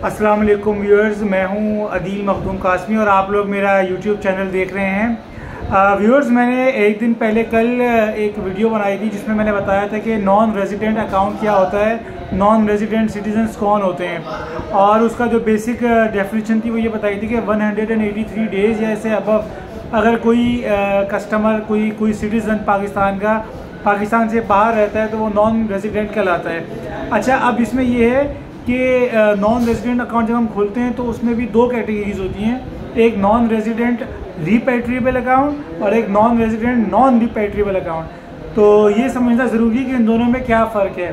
अस्सलाम वालेकुम व्यूअर्स, मैं हूं अदील मखदूम कासमी और आप लोग मेरा यूट्यूब चैनल देख रहे हैं। व्यूअर्स, मैंने एक दिन पहले कल एक वीडियो बनाई थी जिसमें मैंने बताया था कि नॉन रेजिडेंट अकाउंट क्या होता है, नॉन रेजिडेंट सिटीजन्स कौन होते हैं, और उसका जो बेसिक डेफिनेशन थी वो ये बताई थी कि 183 डेज़ या इससे अबव अगर कोई कस्टमर कोई सिटीज़न पाकिस्तान से बाहर रहता है तो वो नॉन रेजिडेंट कहलाता है। अच्छा, अब इसमें ये है कि नॉन रेजिडेंट अकाउंट जब हम खोलते हैं तो उसमें भी दो कैटेगरीज होती हैं, एक नॉन रेजिडेंट रिपेट्रिएबल अकाउंट और एक नॉन रेजिडेंट नॉन रिपेट्रिएबल अकाउंट। तो ये समझना ज़रूरी है कि इन दोनों में क्या फ़र्क है।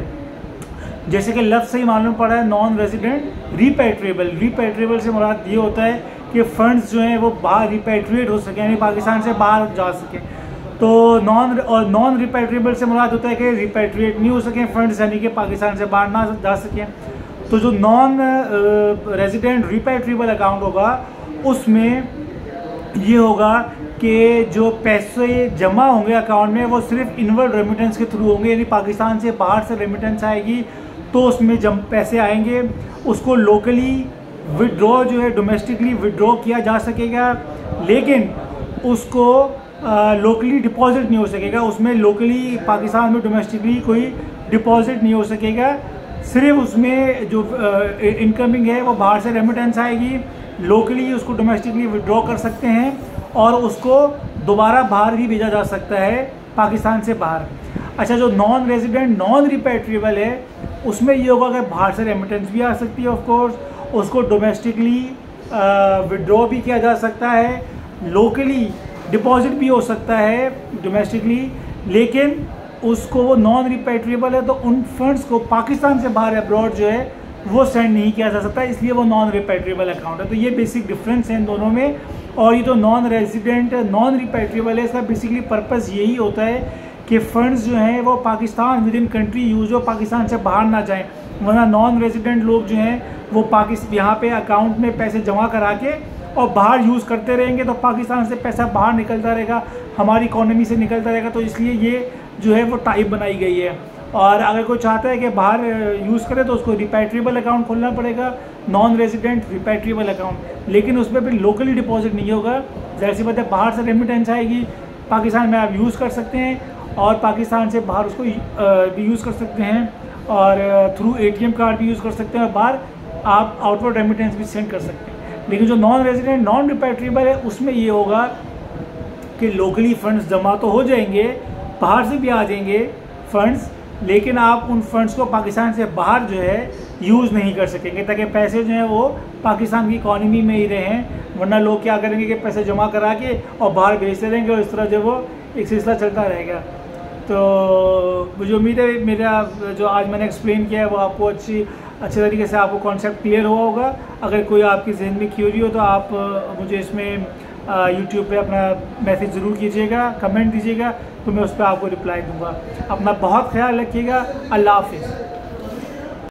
जैसे कि लफ्ज़ से ही मालूम पड़ा है, नॉन रेजिडेंट रिपेट्रिएबल से मुराद ये होता है कि फ़ंड्स जो हैं वो बाहर रिपेट्रिएट हो सकें, यानी पाकिस्तान से बाहर जा सकें। तो नॉन रिपेट्रिएबल से मुराद होता है कि रिपेट्रिएट नहीं हो सकें फ़ंड्स, यानी कि पाकिस्तान से बाहर ना जा सकें। तो जो नॉन रेजिडेंट रिपेट्रिएबल अकाउंट होगा उसमें ये होगा कि जो पैसे जमा होंगे अकाउंट में वो सिर्फ इनवर्ड रेमिटेंस के थ्रू होंगे, यानी पाकिस्तान से बाहर से रेमिटेंस आएगी तो उसमें पैसे आएंगे, उसको लोकली विड्रॉ जो है डोमेस्टिकली विड्रॉ किया जा सकेगा, लेकिन उसको लोकली डिपॉजिट नहीं हो सकेगा। उसमें लोकली पाकिस्तान में डोमेस्टिकली कोई डिपॉजिट नहीं हो सकेगा, सिर्फ उसमें जो इनकमिंग है वो बाहर से रेमिटेंस आएगी, लोकली उसको डोमेस्टिकली विड्रॉ कर सकते हैं और उसको दोबारा बाहर भी भेजा जा सकता है पाकिस्तान से बाहर। अच्छा, जो नॉन रेजिडेंट नॉन रिपेट्रिएबल है उसमें ये होगा कि बाहर से रेमिटेंस भी आ सकती है, ऑफ कोर्स उसको डोमेस्टिकली विड्रॉ भी किया जा सकता है, लोकली डिपॉजिट भी हो सकता है डोमेस्टिकली, लेकिन उसको वो नॉन रिपेट्रिएबल है तो उन फंड्स को पाकिस्तान से बाहर अब्रॉड जो है वो सेंड नहीं किया जा सकता, इसलिए वो नॉन रिपेट्रिएबल अकाउंट है। तो ये बेसिक डिफरेंस है इन दोनों में। और ये तो नॉन रेजिडेंट नॉन रिपेट्रिएबल है, इसका बेसिकली पर्पस यही होता है कि फ़ंड्स जो हैं वो Pakistan with in country use हो, पाकिस्तान से बाहर ना जाएँ, वरना नॉन रेजिडेंट लोग जो हैं वो यहाँ पे अकाउंट में पैसे जमा करा के और बाहर यूज़ करते रहेंगे तो पाकिस्तान से पैसा बाहर निकलता रहेगा, हमारी इकोनॉमी से निकलता रहेगा। तो इसलिए ये जो है वो टाइप बनाई गई है। और अगर कोई चाहता है कि बाहर यूज़ करे तो उसको रिपेट्रिएबल अकाउंट खोलना पड़ेगा, नॉन रेजिडेंट रिपेट्रिएबल अकाउंट, लेकिन उसमें भी लोकली डिपॉजिट नहीं होगा। ज़ाहिर सी बात है, बाहर से रेमिटेंस आएगी, पाकिस्तान में आप यूज़ कर सकते हैं और पाकिस्तान से बाहर उसको भी यूज़ कर सकते हैं और थ्रू ATM कार्ड भी यूज़ कर सकते हैं और बाहर आप आउटवर्ड रेमिटेंस भी सेंड कर सकते हैं। लेकिन जो नॉन रेजिडेंट नॉन रिपेट्रिएबल है उसमें ये होगा कि लोकली फ़ंड्स जमा तो हो जाएंगे, बाहर से भी आ जाएंगे फ़ंड्स, लेकिन आप उन फंड्स को पाकिस्तान से बाहर जो है यूज़ नहीं कर सकेंगे, ताकि पैसे जो हैं वो पाकिस्तान की इकॉनमी में ही रहें, वरना लोग क्या करेंगे कि पैसे जमा करा के और बाहर भेजते रहेंगे और इस तरह जो वो एक सिलसिला चलता रहेगा। तो मुझे उम्मीद है मेरा जो आज मैंने एक्सप्लेन किया है वो आपको अच्छे तरीके से आपको कॉन्सेप्ट क्लियर हुआ होगा। अगर कोई आपके जहन में क्यूरी हो तो आप मुझे इसमें यूट्यूब पे अपना मैसेज ज़रूर कीजिएगा, कमेंट दीजिएगा, तो मैं उस पर आपको रिप्लाई दूँगा। अपना बहुत ख्याल रखिएगा। अल्लाह हाफिज़।